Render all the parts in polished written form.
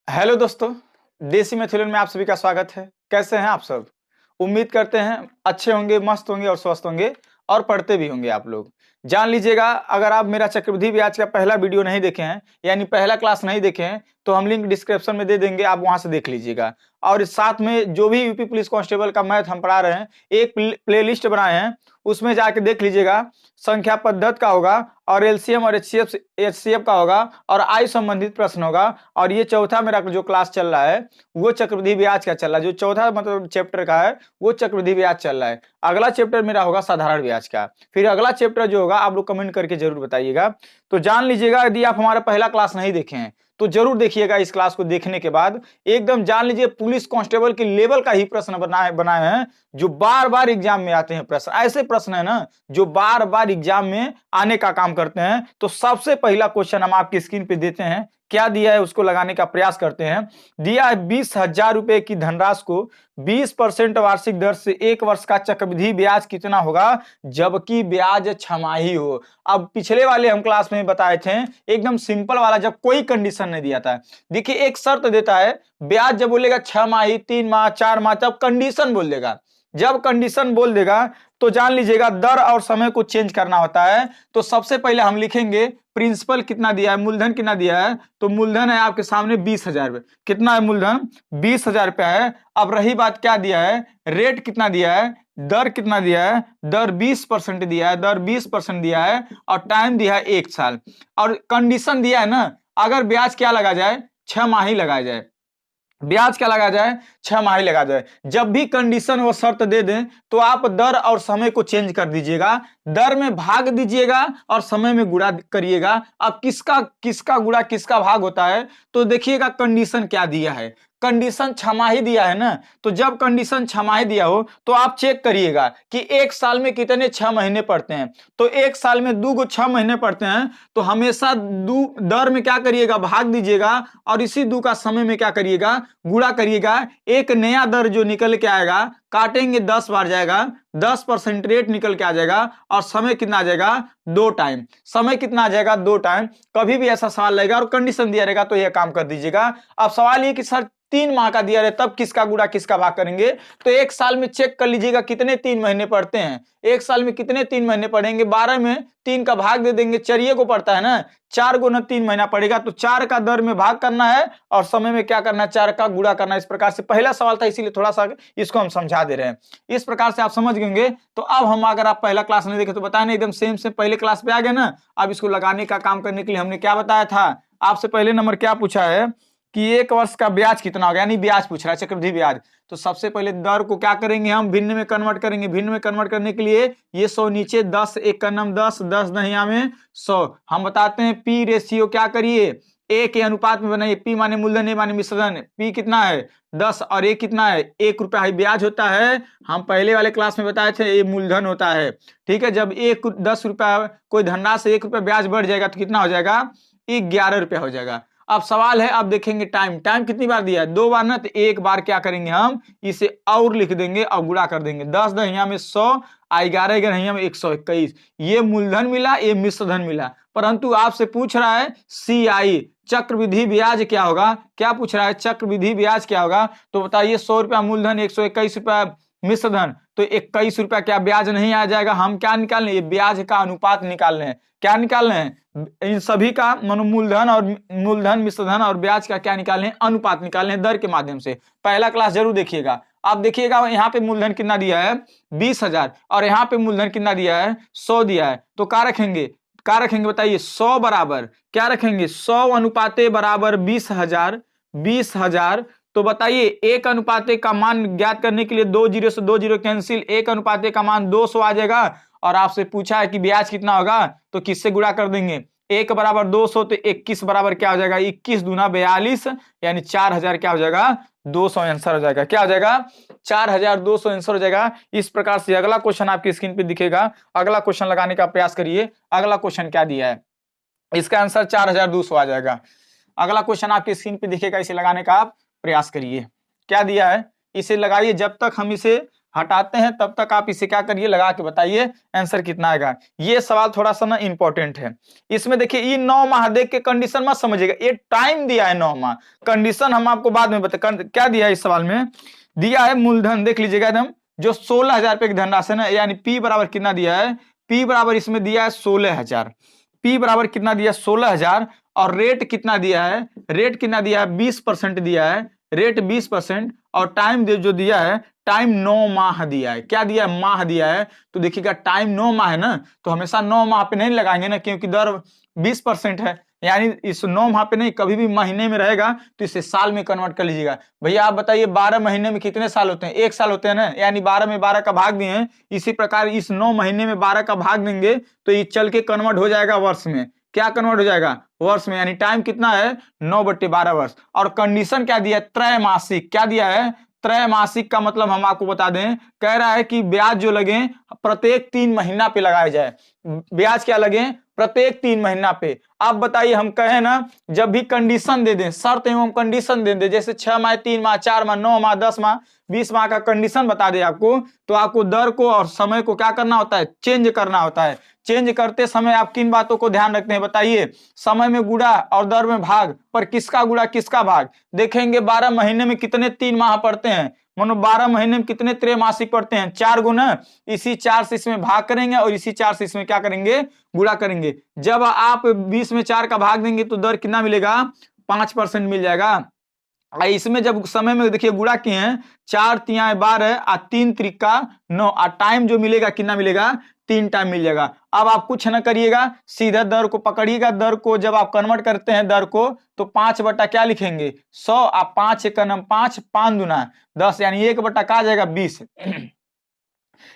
Hello दोस्तों, देसी मैथुलन में आप सभी का स्वागत है। कैसे हैं आप सब? उम्मीद करते हैं अच्छे होंगे, मस्त होंगे और स्वस्थ होंगे और पढ़ते भी होंगे आप लोग। जान लीजिएगा, अगर आप मेरा चक्रवृद्धि ब्याज का पहला वीडियो नहीं देखे हैं, यानी पहला क्लास नहीं देखे हैं, तो हम लिंक डिस्क्रिप्शन में दे देंगे, आप वहां से देख लीजिएगा। और साथ में जो भी यूपी पुलिस कांस्टेबल का मैथ हम पढ़ा रहे हैं, एक प्लेलिस्ट बनाए हैं, उसमें जाके देख लीजिएगा। संख्या पद्धत का होगा और एलसीएम और एचसीएफ का होगा और आय संबंधित प्रश्न होगा। और ये चौथा मेरा जो क्लास चल रहा है वो चक्रवृद्धि ब्याज का चल रहा है। जो चौथा मतलब चैप्टर का है वो चक्रवृद्धि ब्याज चल रहा है। अगला चैप्टर मेरा होगा साधारण ब्याज का। फिर अगला चैप्टर जो होगा आप लोग कमेंट करके जरूर बताइएगा। तो जान लीजिएगा, यदि आप हमारा पहला क्लास नहीं देखे हैं तो जरूर देखिएगा। इस क्लास को देखने के बाद एकदम जान लीजिए पुलिस कांस्टेबल के लेवल का ही प्रश्न बनाए हैं, जो बार बार एग्जाम में आते हैं। प्रश्न ऐसे प्रश्न है ना जो बार बार एग्जाम में आने का काम करते हैं। तो सबसे पहला क्वेश्चन हम आपकी स्क्रीन पे देते हैं, क्या दिया है उसको लगाने का प्रयास करते हैं। दिया है 20,000 रुपए की धनराशि को 20% वार्षिक दर से 1 वर्ष का चक्रवृद्धि ब्याज कितना होगा जबकि ब्याज छमाही हो। अब पिछले वाले हम क्लास में बताए थे एकदम सिंपल वाला, जब कोई कंडीशन नहीं दिया था। देखिए एक शर्त देता है, ब्याज जब बोलेगा 6 माही, 3 माह, 4 माह, तब कंडीशन बोल देगा। जब कंडीशन बोल देगा तो जान लीजिएगा दर और समय को चेंज करना होता है। तो सबसे पहले हम लिखेंगे प्रिंसिपल कितना दिया है, मूलधन कितना दिया है। तो मूलधन है आपके सामने 20,000 रुपए। कितना है मूलधन? 20,000 रुपया है। अब रही बात क्या दिया है, रेट कितना दिया है, दर कितना दिया है, दर 20% दिया है, दर 20% दिया है और टाइम दिया है 1 साल। और कंडीशन दिया है ना, अगर ब्याज क्या लगा जाए, 6 माह ही लगाया जाए। ब्याज क्या लगा जाए, 6 माह ही लगा जाए। जब भी कंडीशन वो शर्त दे दें तो आप दर और समय को चेंज कर दीजिएगा। दर में भाग दीजिएगा और समय में गुणा करिएगा। अब किसका किसका गुणा किसका भाग होता है, तो देखिएगा कंडीशन क्या दिया है। कंडीशन छमाही दिया है ना, तो जब कंडीशन छमाही दिया हो तो आप चेक करिएगा कि 1 साल में कितने 6 महीने पड़ते हैं। तो 1 साल में 2 को 6 महीने पड़ते हैं, तो हमेशा दर में क्या करिएगा, भाग दीजिएगा और इसी 2 का समय में क्या करिएगा, गुणा करिएगा। एक नया दर जो निकल के आएगा, काटेंगे 10 बार जाएगा, 10% रेट निकल के आ जाएगा और समय कितना आ जाएगा, 2 टाइम। समय कितना आ जाएगा, 2 टाइम। कभी भी ऐसा सवाल लगेगा और कंडीशन दिया रहेगा तो यह काम कर दीजिएगा। अब सवाल ये कि सर 3 माह का दिया रहे तब किसका गुणा किसका भाग करेंगे, तो 1 साल में चेक कर लीजिएगा कितने 3 महीने पड़ते हैं। 1 साल में कितने 3 महीने पड़ेंगे, 12 में 3 का भाग दे देंगे। चरिये को पड़ता है ना, 4 गुना 3 महीना पड़ेगा, तो 4 का दर में भाग करना है और समय में क्या करना है, 4 का गुणा करना है। इस प्रकार से पहला सवाल था, इसीलिए थोड़ा सा इसको हम समझा दे रहे हैं। इस प्रकार से आप समझ गएंगे। तो अब हम, अगर आप पहला क्लास नहीं देखे तो बताया नहीं, एकदम सेम से पहले क्लास पे आ गए ना। अब इसको लगाने का काम करने के लिए हमने क्या बताया था, आपसे पहले नंबर क्या पूछा है कि 1 वर्ष का ब्याज कितना होगा, यानी ब्याज पूछ रहा है, चक्रवृद्धि ब्याज। तो सबसे पहले दर को क्या करेंगे, हम भिन्न में कन्वर्ट करेंगे। भिन्न में कन्वर्ट करने के लिए ये 100 नीचे, 10 एक का नाम 10, 10 दहिया में 100। हम बताते हैं पी रेशियो क्या करिए, ए के अनुपात में बनाइए। पी माने मूलधन, ए माने मिश्रधन। पी कितना है 10 और ए कितना है 1 रुपया ही ब्याज होता है। हम पहले वाले क्लास में बताए थे ये मूलधन होता है। ठीक है, जब 10 रुपया कोई धनराशि से 1 रुपया ब्याज बढ़ जाएगा तो कितना हो जाएगा, 11 रुपया हो जाएगा। अब सवाल है, अब देखेंगे टाइम। टाइम कितनी बार दिया है, 2 बार ना, तो 1 बार क्या करेंगे, हम इसे और लिख देंगे और गुणा कर देंगे। 10 दहिया में 100, 11 दहिया में 121। ये मूलधन मिला, ये मिश्रधन मिला। परंतु आपसे पूछ रहा है CI चक्रवृद्धि ब्याज क्या होगा। क्या पूछ रहा है, चक्रवृद्धि ब्याज क्या होगा। तो बताइए 100 रुपया मूलधन, 121 रुपया मिश्रधन, तो 21 रुपया क्या ब्याज नहीं आ जाएगा। हम क्या निकाल रहे हैं, ब्याज का अनुपात निकाल रहे हैं। क्या निकाल रहे हैं, इन सभी का मूलधन मिश्रधन और ब्याज का क्या निकाल रहे हैं, अनुपात निकाल रहे हैं दर के माध्यम से। पहला क्लास जरूर देखिएगा। अब देखिएगा यहाँ पे मूलधन कितना दिया है 20,000 और यहाँ पे मूलधन कितना दिया है 100 दिया है। तो क्या रखेंगे बताइए, 100 बराबर क्या रखेंगे, 100 अनुपाते बराबर 20,000। 20,000 तो बताइए 1 अनुपाते का मान ज्ञात करने के लिए 2 जीरो से 2 जीरो कैंसिल, 1 अनुपाते का मान 200 आ जाएगा। और आपसे पूछा है कि ब्याज कितना होगा, तो किससे गुणा कर देंगे, 1 बराबर 200 तो 21 बराबर क्या हो जाएगा, 21 दूना 42, यानी 4,000 क्या हो जाएगा, 200 आंसर हो जाएगा। क्या हो जाएगा, 4,200 आंसर हो जाएगा। इस प्रकार से अगला क्वेश्चन आपकी स्क्रीन पे दिखेगा। अगला क्वेश्चन लगाने का प्रयास करिए। अगला क्वेश्चन क्या दिया है, इसका आंसर 4,200 आ जाएगा। अगला क्वेश्चन आपकी स्क्रीन पे दिखेगा, इसे लगाने का आप प्रयास करिए। क्या दिया है, इसे लगाइए। जब तक हम इसे हटाते हैं तब तक आप इसे क्या करिए, लगा के बताइए आंसर कितना आएगा। ये सवाल थोड़ा सा ना इंपॉर्टेंट है। इसमें देखिए ये 9 माह देख के कंडीशन मत समझिएगा, ये टाइम दिया है 9 माह, कंडीशन हम आपको बाद में बता। क्या दिया है इस सवाल में, दिया है मूलधन, देख लीजिएगा एकदम, जो 16,000 रुपए की धनराशि ना, यानी पी बराबर कितना दिया है, पी बराबर इसमें दिया है 16,000, पी बराबर कितना दिया 16,000, और रेट कितना दिया है, रेट कितना दिया है 20% दिया है, रेट 20%, और टाइम जो दिया है, टाइम 9 माह दिया है। क्या दिया है, माह दिया है। तो देखिएगा टाइम 9 माह है ना, तो हमेशा 9 माह पे नहीं लगाएंगे ना, क्योंकि दर 20% है, यानी इस 9 माह पे नहीं, कभी भी महीने में रहेगा तो इसे साल में कन्वर्ट कर लीजिएगा। भैया आप बताइए 12 महीने में कितने साल होते हैं, 1 साल होते हैं ना, यानी 12 में 12 का भाग दिए हैं, इसी प्रकार इस 9 महीने में 12 का भाग देंगे तो ये चल के कन्वर्ट हो जाएगा वर्ष में। क्या कन्वर्ट हो जाएगा, वर्ष में, यानी टाइम कितना है 9/12 वर्ष। और कंडीशन क्या दिया है, त्रैमासिक। क्या दिया है, त्रैमासिक का मतलब हम आपको बता दें, कह रहा है कि ब्याज जो लगे प्रत्येक 3 महीना पे लगाया जाए, ब्याज क्या लगे प्रत्येक 3 महीना पे। आप बताइए, हम कहें ना, जब भी कंडीशन दे दें, शर्त एवं कंडीशन दे दें, जैसे 6 माह, 3 माह, 4 माह, 9 माह, 10 माह, 20 माह का कंडीशन बता दे आपको, तो आपको दर को और समय को क्या करना होता है, चेंज करना होता है। चेंज करते समय आप किन बातों को ध्यान रखते हैं बताइए, समय में गुणा और दर में भाग, पर किसका गुणा किसका भाग। देखेंगे 12 महीने में कितने 3 माह पड़ते हैं, मानो 12 महीने में कितने त्रैमासिक पड़ते हैं, 4 गुना, इसी 4 से इसमें भाग करेंगे और इसी 4 से इसमें क्या करेंगे, गुणा करेंगे। जब आप 20 में 4 का भाग देंगे तो दर कितना मिलेगा, 5% मिल जाएगा। इसमें जब समय में देखिए गुणा किए हैं, 4 तियां 12 और 3 त्रिका 9, और टाइम जो मिलेगा कितना मिलेगा, 3 टाइम मिल जाएगा। अब आप कुछ न करिएगा, सीधा दर को पकड़िएगा, दर को जब आप कन्वर्ट करते हैं दर को, तो 5 बटा क्या लिखेंगे 100, आप 5 एक 5, 5 दूना 10, यानी 1 बटा का जाएगा 20,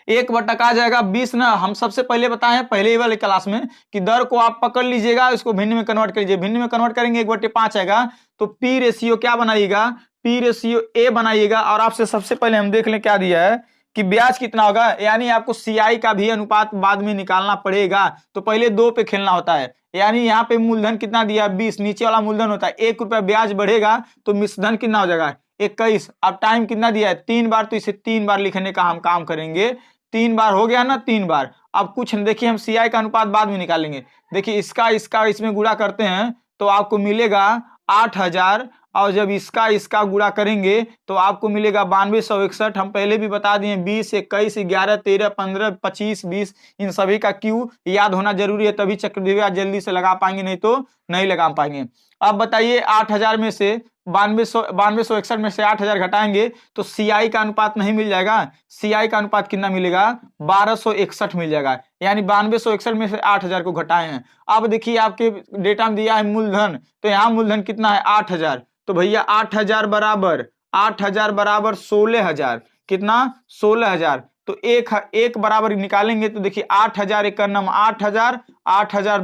1 बटा का जाएगा 20 ना। हम सबसे पहले बताए हैं पहले वाले क्लास में कि दर को आप पकड़ लीजिएगा, इसको भिन्न में कन्वर्ट करिए, भिन्न में कन्वर्ट करेंगे 1/5 आएगा, तो पी रेशियो क्या बनाइएगा, पी रेशियो ए बनाइएगा। और आपसे सबसे पहले हम देख लें क्या दिया है कि ब्याज कितना होगा, यानी आपको सीआई का भी अनुपात बाद में निकालना पड़ेगा, तो पहले 2 पे खेलना होता है। यानी यहाँ पे मूलधन कितना दिया 20, नीचे वाला मूलधन होता है 1 रुपया, ब्याज बढ़ेगा तो मिश्रधन कितना हो जाएगा 21। अब टाइम कितना दिया है 3 बार, तो इसे 3 बार लिखने का हम काम करेंगे, 3 बार हो गया ना, 3 बार। अब कुछ देखिए, हम सीआई का अनुपात बाद में निकालेंगे। देखिए इसका इसमें गुणा करते हैं तो आपको मिलेगा 8,000, और जब इसका गुणा करेंगे तो आपको मिलेगा 9261। हम पहले भी बता दिए 20, 21, 11, 13, 15, 25, 20, इन सभी का क्यू याद होना जरूरी है, तभी चक्रवृद्धि ब्याज जल्दी से लगा पाएंगे, नहीं तो नहीं लगा पाएंगे। अब बताइए 8,000 में से 9261 में से 8,000 घटाएंगे तो सीआई का अनुपात नहीं मिल जाएगा, सीआई का अनुपात कितना मिलेगा 1261 मिल जाएगा, यानी 9261 में से 8,000 को घटाए हैं। अब देखिए आपके डेटा में दिया है मूलधन, तो यहाँ मूलधन कितना है 8,000, तो भैया 8,000 बराबर 16,000, कितना 16,000, तो एक बराबर निकालेंगे तो देखिए 8,000 एक 8,000, 8,000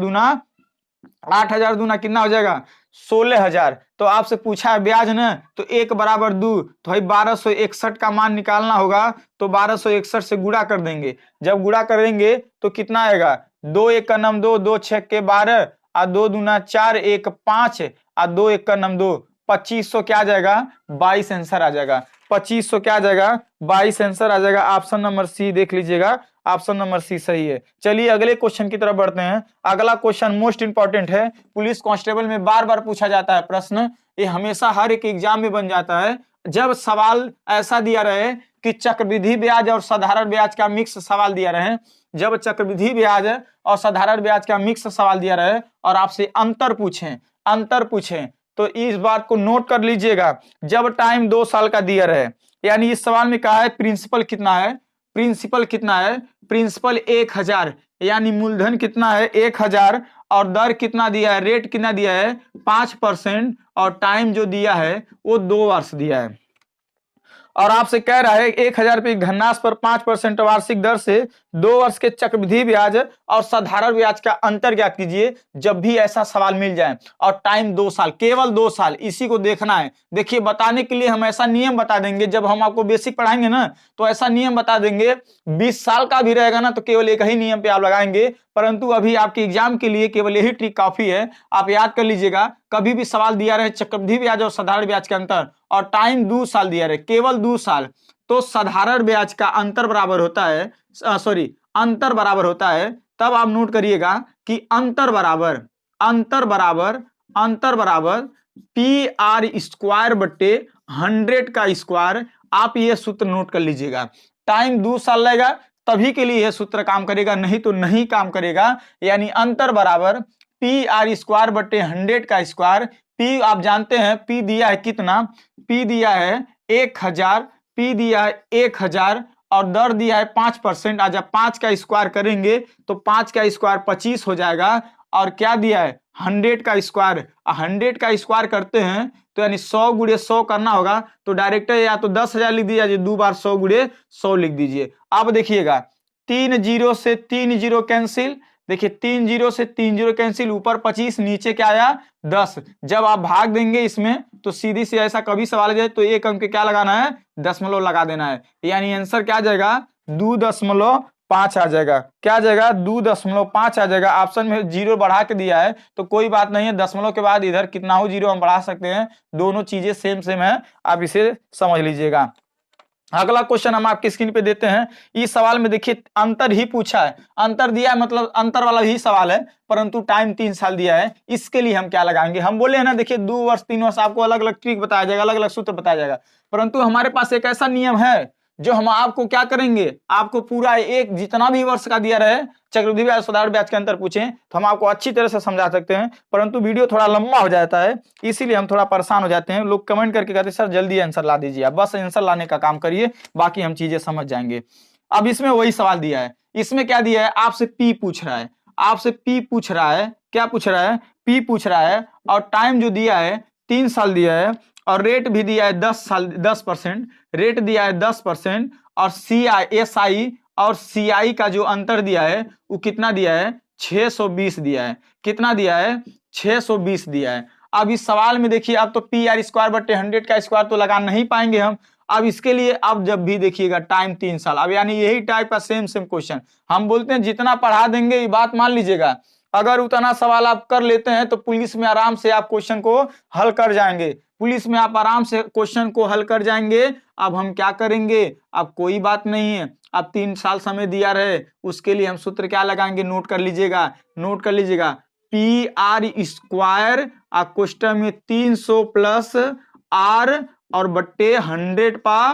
दूना कितना हो जाएगा 16,000। तो आपसे पूछा है ब्याज ना, तो 1 बराबर 2, तो भाई 1261 का मान निकालना होगा, तो 1261 से गुणा कर देंगे। जब गुणा करेंगे तो कितना आएगा 2 एक 2, 2 6 के 12, और 2 दूना 4, 1 5, और 2 एक 2, 2500 क्या आ जाएगा 22 आंसर आ जाएगा। 2500 क्या आ जाएगा 22 आंसर आ जाएगा। ऑप्शन नंबर सी देख लीजिएगा, ऑप्शन नंबर सी सही है। चलिए अगले क्वेश्चन की तरफ बढ़ते हैं। अगला क्वेश्चन मोस्ट इंपॉर्टेंट है, पुलिस कांस्टेबल में बार बार पूछा जाता है प्रश्न, ये हमेशा हर एक एग्जाम में बन जाता है। जब सवाल ऐसा दिया रहे कि चक्रवृद्धि ब्याज और साधारण ब्याज का मिक्स सवाल दिया रहे, जब चक्रवृद्धि ब्याज और साधारण ब्याज का मिक्स सवाल दिया रहे और आपसे अंतर पूछें तो इस बात को नोट कर लीजिएगा। जब टाइम 2 साल का दिया रहे, यानी इस सवाल में कहा है प्रिंसिपल कितना है, प्रिंसिपल 1,000, यानी मूलधन कितना है 1,000, और दर कितना दिया है, रेट कितना दिया है 5%, और टाइम जो दिया है वो 2 वर्ष दिया है। और आपसे कह रहा है 1,000 रुपये की धनराशि पर 5% वार्षिक दर से 2 वर्ष के चक्रवृद्धि ब्याज और साधारण ब्याज का अंतर ज्ञात कीजिए। जब भी ऐसा सवाल मिल जाए और टाइम 2 साल, केवल 2 साल, इसी को देखना है। देखिए बताने के लिए हम ऐसा नियम बता देंगे, जब हम आपको बेसिक पढ़ाएंगे ना तो ऐसा नियम बता देंगे। 20 साल का भी रहेगा ना तो केवल एक ही नियम पे आप लगाएंगे, परंतु अभी आपके एग्जाम के लिए केवल यही ट्रिक काफी है। आप याद कर लीजिएगा, कभी भी सवाल दिया रहे चक्रवृद्धि ब्याज और साधारण ब्याज के अंतर और टाइम 2 साल दिया रहे, केवल 2 साल, तो साधारण ब्याज का अंतर बराबर होता है, अंतर बराबर होता है, तब आप नोट करिएगा कि अंतर बराबर पी आर स्क्वायर बट्टे 100 का स्क्वायर। आप ये सूत्र नोट कर लीजिएगा। टाइम 2 साल लगेगा तभी के लिए यह सूत्र काम करेगा, नहीं तो नहीं काम करेगा। यानी अंतर बराबर पी आर स्क्वायर बट्टे 100 का स्क्वायर। पी आप जानते हैं, पी दिया है कितना, पी दिया है 1000, पी दिया है 1000 और दर दिया है 5%। आज आप 5 का स्क्वायर करेंगे तो 5 का स्क्वायर 25 हो जाएगा। और क्या दिया है 100 का स्क्वायर, 100 का स्क्वायर करते हैं तो यानी 100 गुणे 100 करना होगा, तो डायरेक्ट या तो 10,000 लिख दीजिए, 2 बार 100 गुणे 100 लिख दीजिए। अब देखिएगा 3 0 से 3 0 कैंसिल, देखिए 3 0 से 3 0 कैंसिल, ऊपर 25 नीचे क्या आया 10। जब आप भाग देंगे इसमें तो सीधी से ऐसा कभी सवाल आ जाए तो एक अंक क्या लगाना है, दशमलव लगा देना है। यानी आंसर क्या आ जाएगा 2.5 आ जाएगा। क्या आ जाएगा 2.5 आ जाएगा। ऑप्शन में 0 बढ़ा के दिया है तो कोई बात नहीं है, दशमलव के बाद इधर कितना हो 0 हम बढ़ा सकते हैं, दोनों चीजें सेम सेम है, आप इसे समझ लीजिएगा। अगला क्वेश्चन हम आपकी स्क्रीन पे देते हैं। इस सवाल में देखिए अंतर ही पूछा है, अंतर दिया है मतलब अंतर वाला ही सवाल है, परंतु टाइम 3 साल दिया है। इसके लिए हम क्या लगाएंगे, हम बोले हैं ना, देखिए 2 वर्ष 3 वर्ष आपको अलग अलग ट्रिक बताया जाएगा, अलग अलग सूत्र बताया जाएगा, परंतु हमारे पास एक ऐसा नियम है जो हम आपको क्या करेंगे, आपको पूरा एक जितना भी वर्ष का दिया रहे, चक्रवृद्धि ब्याज साधारण ब्याज के अंतर पूछें तो हम आपको अच्छी तरह से समझा सकते हैं, परंतु वीडियो थोड़ा लंबा हो जाता है इसीलिए हम थोड़ा परेशान हो जाते हैं। लोग कमेंट करके कहते हैं सर जल्दी आंसर ला दीजिए, आप बस आंसर लाने का काम करिए, बाकी हम चीजें समझ जाएंगे। अब इसमें वही सवाल दिया है, इसमें क्या दिया है, आपसे पी पूछ रहा है, आपसे पी पूछ रहा है, क्या पूछ रहा है, पी पूछ रहा है, और टाइम जो दिया है 3 साल दिया है, और रेट भी दिया है 10%, रेट दिया है 10%, और SI और CI का जो अंतर दिया है वो कितना दिया है 620 दिया है। कितना दिया है 620 दिया है। अब इस सवाल में देखिए अब तो पी आर स्क्वायर बट्टे 100 का स्क्वायर तो लगा नहीं पाएंगे हम। अब इसके लिए अब जब भी देखिएगा टाइम 3 साल, अब यानी यही टाइप का सेम क्वेश्चन हम बोलते हैं, जितना पढ़ा देंगे ये बात मान लीजिएगा, अगर उतना सवाल आप कर लेते हैं तो पुलिस में आराम से आप क्वेश्चन को हल कर जाएंगे, पुलिस में आप आराम से क्वेश्चन को हल कर जाएंगे। अब हम क्या करेंगे, अब कोई बात नहीं है, अब 3 साल समय दिया रहे, उसके लिए हम सूत्र क्या लगाएंगे, नोट कर लीजिएगा, नोट कर लीजिएगा, पी आर स्क्वायर क्वेश्चन में 300 प्लस आर और बट्टे 100 पा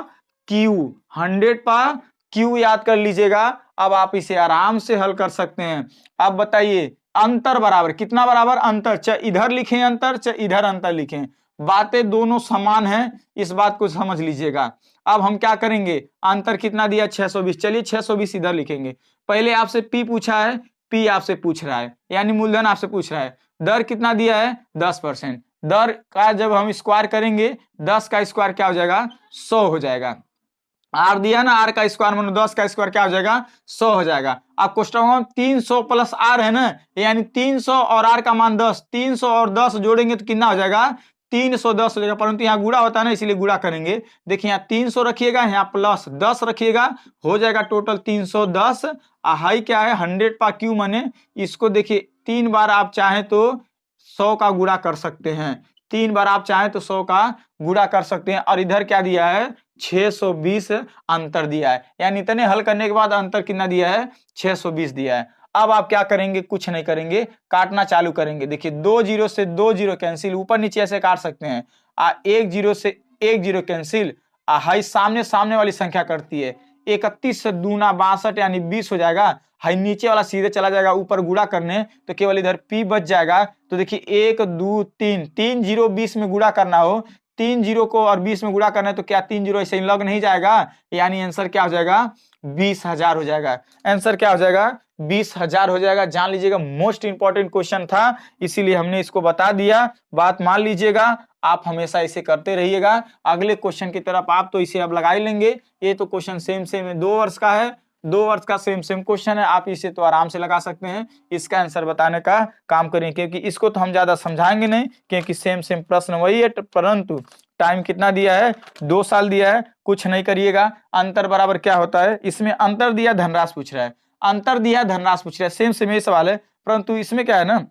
क्यू, 100 पा क्यू याद कर लीजिएगा। अब आप इसे आराम से हल कर सकते हैं। अब बताइए अंतर बराबर कितना, बराबर अंतर, चाहे इधर लिखें अंतर चाहे इधर अंतर लिखें, बातें दोनों समान हैं, इस बात को समझ लीजिएगा। अब हम क्या करेंगे, अंतर कितना दिया 620, चलिए 620 इधर लिखेंगे। पहले आपसे पी पूछा है, पी आपसे पूछ रहा है, यानी मूलधन आपसे पूछ रहा है, दर कितना दिया है 10%, दर का जब हम स्क्वायर करेंगे 10 का स्क्वायर क्या हो जाएगा 100 हो जाएगा। आर दिया ना, आर का स्क्वायर मानो 10 का स्क्वायर क्या हो जाएगा 100 हो जाएगा। अब क्वेश्चन में 300 प्लस आर है ना, यानी 300 और आर का मान 10, 300 और 10 जोड़ेंगे तो कितना हो जाएगा 310 हो जाएगा, परंतु यहाँ गुणा होता है ना इसलिए गुणा करेंगे। देखिए यहाँ 300 रखिएगा, यहाँ प्लस 10 रखिएगा, हो जाएगा टोटल 310। हाई क्या है 100 पा क्यू माने, इसको देखिए 3 बार आप चाहें तो 100 का गुणा कर सकते हैं, 3 बार आप चाहें तो 100 का गुणा कर सकते हैं। और इधर क्या दिया है 620 अंतर दिया है, यानी इतने हल करने के बाद अंतर कितना दिया है 620 दिया है। अब आप क्या करेंगे, कुछ नहीं करेंगे, काटना चालू करेंगे। देखिए 2 0 से 2 0 कैंसिल, ऊपर नीचे ऐसे काट सकते हैं। 1 0 से 1 0 कैंसिल, हाई सामने वाली संख्या करती है, 31 से दूना 62 यानी 20 हो जाएगा। हाई नीचे वाला सीधे चला जाएगा ऊपर गुणा करने, तो केवल इधर पी बच जाएगा। तो देखिए 1 2 3, 3 0 20 में गुणा करना हो, 3 0 को और 20 में गुणा करना है तो क्या 3 0 ऐसे ही लग नहीं जाएगा, यानी आंसर क्या हो जाएगा 20,000 हो जाएगा। आंसर क्या हो जाएगा 20,000 हो जाएगा। जान लीजिएगा मोस्ट इंपॉर्टेंट क्वेश्चन था, इसीलिए हमने इसको बता दिया, बात मान लीजिएगा। आप हमेशा इसे करते रहिएगा। अगले क्वेश्चन की तरफ आप तो इसे अब लगा ही लेंगे, ये तो क्वेश्चन सेम है, 2 वर्ष का है, 2 वर्ष का सेम क्वेश्चन है, आप इसे तो आराम से लगा सकते हैं। इसका आंसर बताने का काम करें, क्योंकि इसको तो हम ज्यादा समझाएंगे नहीं, क्योंकि सेम प्रश्न वही है, परंतु टाइम कितना दिया है 2 साल दिया है। कुछ नहीं करिएगा, अंतर बराबर क्या होता है, इसमें अंतर दिया धनराशि पूछ रहा है, अंतर दिया धनराशि पूछ रहा है, सेम ये सवाल है, परंतु इसमें क्या है ना,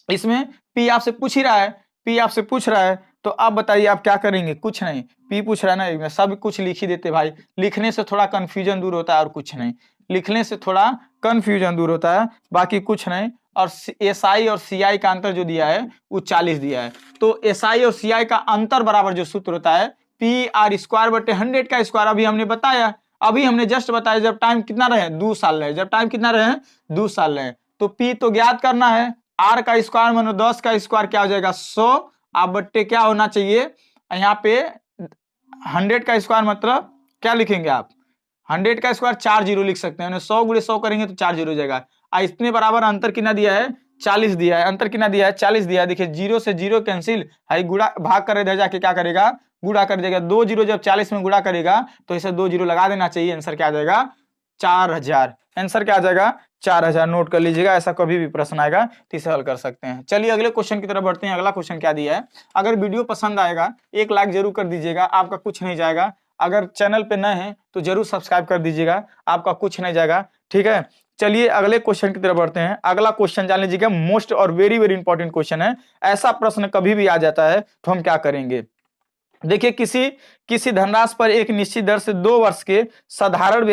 इसमें पी आपसे पूछ ही रहा है, पी आपसे पूछ रहा है तो अब बताइए आप क्या करेंगे? कुछ नहीं, पी पूछ रहा है ना, सब कुछ लिख ही देते भाई, लिखने से थोड़ा कंफ्यूजन दूर होता है और कुछ नहीं, लिखने से थोड़ा कंफ्यूजन दूर होता है, बाकी कुछ नहीं। और एसआई और सीआई का अंतर जो दिया है वो 40 दिया है, तो एसआई और सीआई का अंतर बराबर जो सूत्र होता है पी आर स्क्वायर बटे 100 का स्क्वायर, अभी हमने बताया, अभी हमने जस्ट बताया, जब टाइम कितना रहे 2 साल रहे, जब टाइम कितना रहे 2 साल रहे, तो पी तो ज्ञात करना है, आर का स्क्वायर मानो 10 का स्क्वायर क्या हो जाएगा 100, आप बट्टे क्या होना चाहिए यहाँ पे 100 का स्क्वायर मतलब क्या लिखेंगे आप 100 का स्क्वायर 4 जीरो लिख सकते हैं, 100 गुणे 100 करेंगे तो 4 जीरो हो जाएगा। इतने बराबर अंतर कितना दिया है 40 दिया है, अंतर कितना दिया है 40 दिया है। देखिए जीरो से जीरो कैंसिल, हाई गुणा भाग कर इधर जाके क्या करेगा गुणा कर देगा, 2 जीरो जब 40 में गुणा करेगा तो इसे 2 जीरो लगा देना चाहिए, आंसर क्या आ जाएगा 4000, आंसर क्या आ जाएगा 4000, नोट कर लीजिएगा, ऐसा कभी भी प्रश्न आएगा तो इसे हल कर सकते हैं। चलिए अगले क्वेश्चन की तरफ बढ़ते हैं। अगला क्वेश्चन क्या दिया है, अगर वीडियो पसंद आएगा 1 लाइक जरूर कर दीजिएगा, आपका कुछ नहीं जाएगा, अगर चैनल पे नए हैं तो जरूर सब्सक्राइब कर दीजिएगा, आपका कुछ नहीं जाएगा, ठीक है। चलिए अगले क्वेश्चन की तरफ बढ़ते हैं। अगला क्वेश्चन जान लीजिएगा, मोस्ट और वेरी वेरी इंपॉर्टेंट क्वेश्चन है, ऐसा प्रश्न कभी भी आ जाता है तो हम क्या करेंगे। देखिए किसी धनराशि पर एक निश्चित दर से 2 वर्ष के साधारण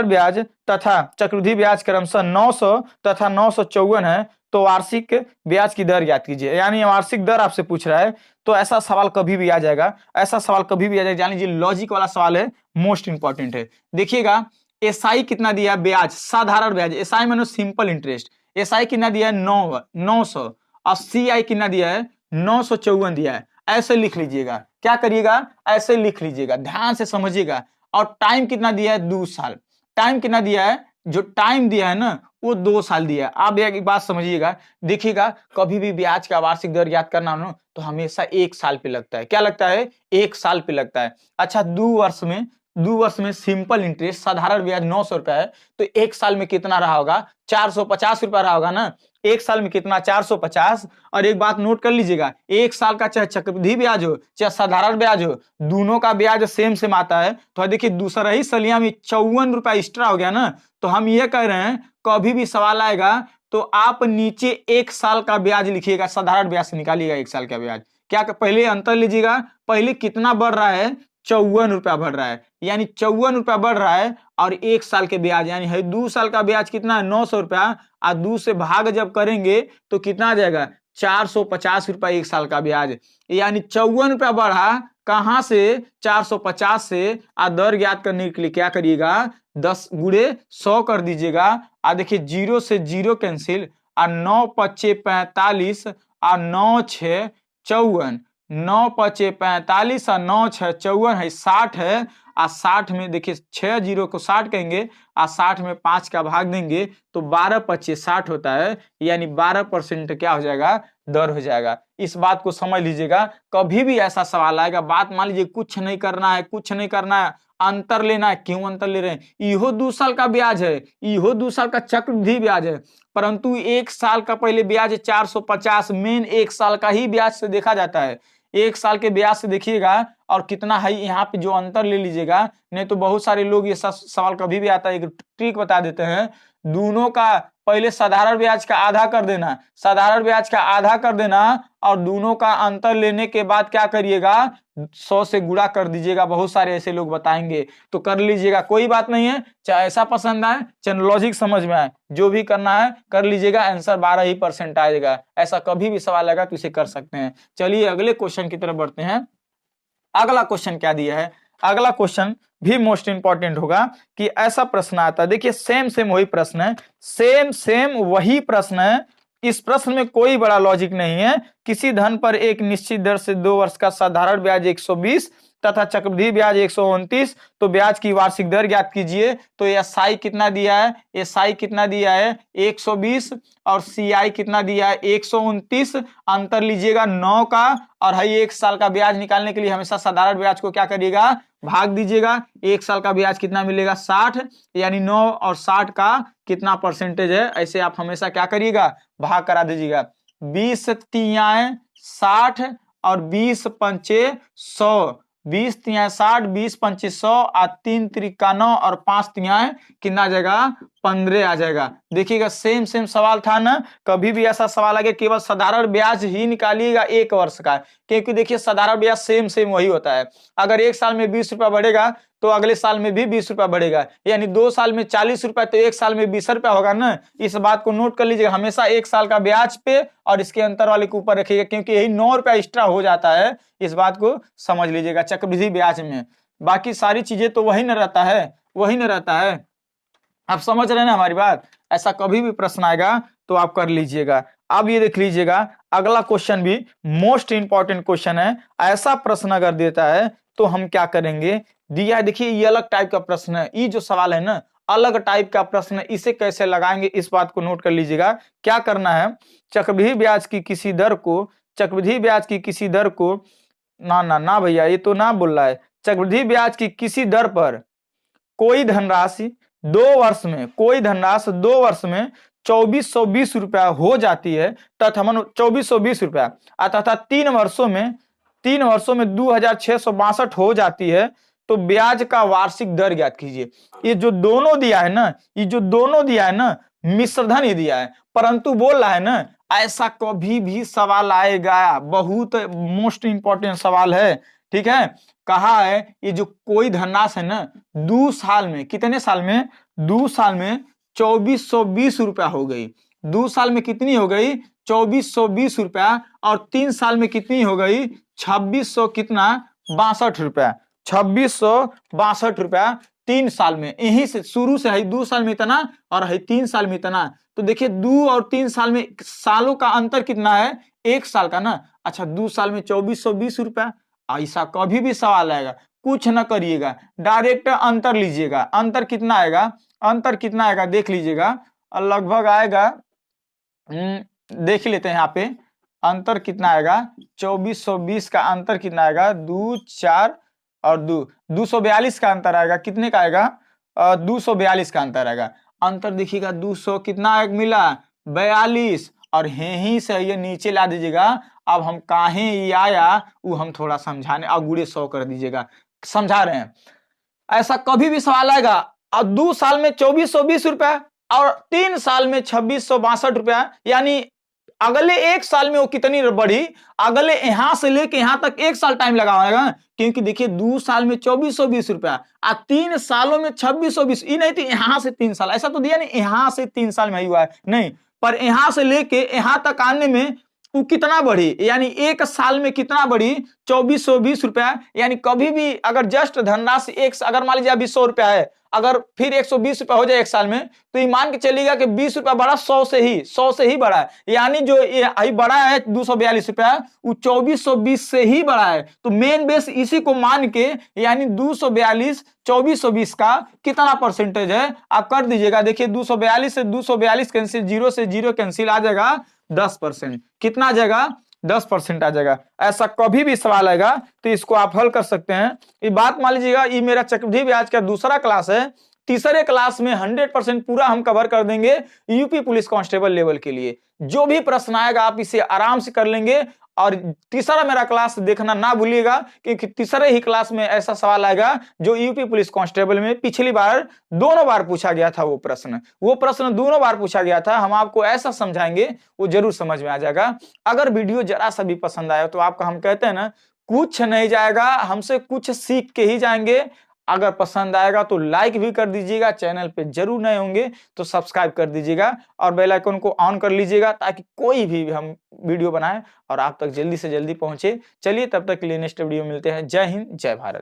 ब्याज तथा चक्रवृद्धि ब्याज क्रमशः 900 तथा 954 है, तो वार्षिक ब्याज की दर ज्ञात कीजिए, यानी वार्षिक दर आपसे पूछ रहा है, तो ऐसा सवाल कभी भी आ जाएगा, ऐसा सवाल कभी भी आ जाएगा, जान लीजिए लॉजिक वाला सवाल है, मोस्ट इंपॉर्टेंट है। देखिएगा एसआई कितना दिया है ब्याज, साधारण ब्याज, एसआई मानो सिंपल इंटरेस्ट, एसआई कितना दिया है 900 और सीआई कितना दिया है 954 दिया है, ऐसे लिख लीजिएगा, क्या करिएगा ऐसे लिख लीजिएगा, ध्यान से समझिएगा। और टाइम कितना दिया है 2 साल, टाइम कितना दिया है, जो टाइम दिया है ना वो 2 साल दिया है। आप एक बात समझिएगा, देखिएगा कभी भी ब्याज का वार्षिक दर याद करना हो तो हमेशा 1 साल पे लगता है, क्या लगता है 1 साल पे लगता है। अच्छा 2 वर्ष में सिंपल इंटरेस्ट साधारण ब्याज 900 रुपया है, तो 1 साल में कितना रहा होगा 450 रुपया रहा होगा ना, 1 साल में कितना 450। और एक बात नोट कर लीजिएगा, 1 साल का चाहे चक्रवृद्धि ब्याज हो चाहे साधारण ब्याज हो, दोनों का ब्याज सेम आता है। तो देखिए दूसरा ही सलिया में 54 रुपया एक्स्ट्रा हो गया ना, तो हम ये कह रहे हैं कभी भी सवाल आएगा तो आप नीचे 1 साल का ब्याज लिखिएगा, साधारण ब्याज से निकालिएगा 1 साल का ब्याज, क्या पहले अंतर लीजिएगा, पहले कितना बढ़ रहा है 54 रुपया बढ़ रहा है, यानी 54 रुपया बढ़ रहा है, और 1 साल के ब्याज यानी है 2 साल का ब्याज कितना है 900 रुपया, और 2 से भाग जब करेंगे तो कितना आ जाएगा 450 रुपया 1 साल का ब्याज, यानी 54 रुपया बढ़ा कहां से 450 से। दर ज्ञात करने के लिए क्या करिएगा 10 गुणे 100 कर दीजिएगा, देखिए 0 से 0 कैंसिल, 9 पच्चे 45 और 9 6 54, 9 पचे 45 और 9 6 54 है 60 है, 60 में देखिए 6 जीरो को 60 कहेंगे, 60 में 5 का भाग देंगे तो 12 पच्चे 60 होता है, यानी 12% क्या हो जाएगा दर हो जाएगा। इस बात को समझ लीजिएगा, कभी भी ऐसा सवाल आएगा, बात मान लीजिए कुछ नहीं करना है, कुछ नहीं करना है, अंतर लेना है, क्यों अंतर ले रहे हैं, इहो 2 साल का ब्याज है, इहो 2 साल का चक्रवृद्धि ब्याज है, परंतु 1 साल का पहले ब्याज 450, मेन 1 साल का ही ब्याज से देखा जाता है, 1 साल के ब्याज से देखिएगा और कितना है यहाँ पे जो अंतर ले लीजिएगा, नहीं तो बहुत सारे लोग ये सवाल कभी भी आता है, एक ट्रिक बता देते हैं, दोनों का पहले साधारण ब्याज का आधा कर देना, साधारण ब्याज का आधा कर देना और दोनों का अंतर लेने के बाद क्या करिएगा 100 से गुणा कर दीजिएगा, बहुत सारे ऐसे लोग बताएंगे तो कर लीजिएगा, कोई बात नहीं है, चाहे ऐसा पसंद आए चाहे लॉजिक समझ में आए, जो भी करना है कर लीजिएगा, आंसर 12% आएगा, ऐसा कभी भी सवाल आएगा तो इसे कर सकते हैं। चलिए अगले क्वेश्चन की तरफ बढ़ते हैं। अगला क्वेश्चन क्या दिया है, अगला क्वेश्चन भी मोस्ट इंपॉर्टेंट होगा कि ऐसा प्रश्न आता है, देखिए सेम वही प्रश्न है, सेम वही प्रश्न है, इस प्रश्न में कोई बड़ा लॉजिक नहीं है। किसी धन पर एक निश्चित दर से 2 वर्ष का साधारण ब्याज 120 तथा चक्रवृद्धि ब्याज 129, तो ब्याज की वार्षिक दर ज्ञात कीजिए। तो एसआई कितना दिया है, एसआई कितना दिया है 120 और सीआई कितना दिया है 129, अंतर लीजिएगा 9 का, और है 1 साल का ब्याज निकालने के लिए हमेशा साधारण ब्याज को क्या करिएगा भाग दीजिएगा, 1 साल का ब्याज कितना मिलेगा 60, यानी 9 और 60 का कितना परसेंटेज है, ऐसे आप हमेशा क्या करिएगा भाग करा दीजिएगा, 20 तियाएं 60 और 20 पंचे 100, 20 तियाएं 60, 20 पंचे 100 और 3 त्रिका 9 और 5 तियाएं कितना आ जाएगा 15 आ जाएगा। देखिएगा सेम सवाल था ना, कभी भी ऐसा सवाल आ गया केवल साधारण ब्याज ही निकालिएगा 1 वर्ष का, क्योंकि देखिए साधारण ब्याज सेम वही होता है। अगर 1 साल में 20 रुपया बढ़ेगा तो अगले साल में भी 20 रुपया बढ़ेगा, यानी 2 साल में 40 रुपया तो 1 साल में 20 रुपया होगा ना। इस बात को नोट कर लीजिएगा, हमेशा 1 साल का ब्याज पे और इसके अंतर वाले के ऊपर रखिएगा, क्योंकि यही 9 रुपया एक्स्ट्रा हो जाता है। इस बात को समझ लीजिएगा चक्रवृद्धि ब्याज में, बाकी सारी चीजें तो वही न रहता है, वही न रहता है। आप समझ रहे हैं ना हमारी बात। ऐसा कभी भी प्रश्न आएगा तो आप कर लीजिएगा। अब ये देख लीजिएगा अगला क्वेश्चन भी मोस्ट इंपॉर्टेंट क्वेश्चन है। ऐसा प्रश्न अगर देता है तो हम क्या करेंगे, दिया है देखिए ये अलग टाइप का प्रश्न है, ये जो सवाल है ना अलग टाइप का प्रश्न है, इसे कैसे लगाएंगे इस बात को नोट कर लीजिएगा। क्या करना है, चक्रवृद्धि ब्याज की किसी दर को, चक्रवृद्धि ब्याज की किसी दर को, ना भैया ये तो ना बोल रहा है, चक्रवृद्धि ब्याज की किसी दर पर कोई धनराशि 2 वर्ष में, कोई धनराशि 2 वर्ष में 2420 रुपया हो जाती है तथा 2420 रुपया तथा 3 वर्षों में 2662 हो जाती है, तो ब्याज का वार्षिक दर ज्ञात कीजिए। ये जो दोनों दिया है ना, ये जो दोनों दिया है ना मिश्रधन ही दिया है, परंतु बोल रहा है ना ऐसा कभी भी सवाल आएगा, बहुत मोस्ट इंपॉर्टेंट सवाल है, ठीक है। कहा है ये जो कोई धनराशि है ना 2 साल में, कितने साल में, 2 साल में 2420 रुपया हो गई, 2 साल में कितनी हो गई 2420 रुपया, और 3 साल में कितनी हो गई 2600 कितना 62 रुपया, 2662 रुपया 3 साल में। यहीं से शुरू से है 2 साल में इतना और है 3 साल में इतना, तो देखिए 2 और 3 साल में सालों का अंतर कितना है 1 साल का ना। अच्छा 2 साल में 2420 रुपया, ऐसा कभी भी सवाल आएगा कुछ न करिएगा, डायरेक्ट अंतर लीजिएगा। अंतर कितना आएगा, अंतर कितना आएगा देख लीजिएगा, लगभग आएगा देख लेते हैं यहाँ पे अंतर कितना आएगा, 2420 का अंतर कितना आएगा 2 4 और 2 242 का अंतर आएगा, कितने का आएगा 242 का अंतर आएगा। अंतर देखिएगा 200 कितना मिला 42, और यहीं से ये नीचे ला दीजिएगा। अब हम काहे ये आया वो हम थोड़ा समझाने, और गुड़े 100 कर दीजिएगा, समझा रहे हैं। ऐसा कभी भी सवाल आएगा और 2 साल में 2420 रुपया और 3 साल में 2662 रुपया, यानी अगले 1 साल में वो कितनी बढ़ी, अगले यहां से लेके यहां तक 1 साल टाइम लगाएगा, क्योंकि देखिए 2 साल में 2420 रुपया और 3 सालों में 2620, ये नहीं थी यहां से 3 साल, ऐसा तो दिया नहीं यहां से 3 साल में हुआ है नहीं, पर यहां से लेके यहां तक आने में वो कितना बढ़ी, यानी 1 साल में कितना बढ़ी 2420 रुपया। यानी कभी भी अगर जस्ट धनराशि अगर मान लीजिए अभी 100 रुपया है, अगर फिर 120 रुपया हो जाए 1 साल में, तो ये मान के चलिएगा कि 20 रुपया बढ़ा 100 से ही बढ़ा है, यानी जो ये बढ़ा है 242 रुपया वो 2420 से ही बढ़ा है। तो मेन बेस इसी को मान के, यानी 242 2420 का कितना परसेंटेज है आप कर दीजिएगा। देखिए 242 से 242 कैंसिल, 0 से 0 कैंसिल, आ जाएगा 10%। कितना आ जाएगा 10% आ जाएगा। ऐसा कभी भी सवाल आएगा तो इसको आप हल कर सकते हैं। ये बात मान लीजिएगा, ये मेरा चक्रवृद्धि ब्याज का दूसरा क्लास है, तीसरे क्लास में 100% पूरा हम कवर कर देंगे यूपी पुलिस कांस्टेबल लेवल के लिए। जो भी प्रश्न आएगा आप इसे आराम से कर लेंगे, और तीसरा मेरा क्लास देखना ना भूलिएगा, क्योंकि तीसरे ही क्लास में ऐसा सवाल आएगा जो यूपी पुलिस कांस्टेबल में पिछली बार दोनों बार पूछा गया था। वो प्रश्न दोनों बार पूछा गया था, हम आपको ऐसा समझाएंगे वो जरूर समझ में आ जाएगा। अगर वीडियो जरा सा भी पसंद आया तो आपका, हम कहते हैं ना कुछ नहीं जाएगा, हमसे कुछ सीख के ही जाएंगे। अगर पसंद आएगा तो लाइक भी कर दीजिएगा, चैनल पे जरूर नए होंगे तो सब्सक्राइब कर दीजिएगा और बेल आइकन को ऑन कर लीजिएगा, ताकि कोई भी हम वीडियो बनाएं और आप तक जल्दी से जल्दी पहुंचे। चलिए तब तक के लिए नेक्स्ट वीडियो मिलते हैं। जय हिंद, जय भारत।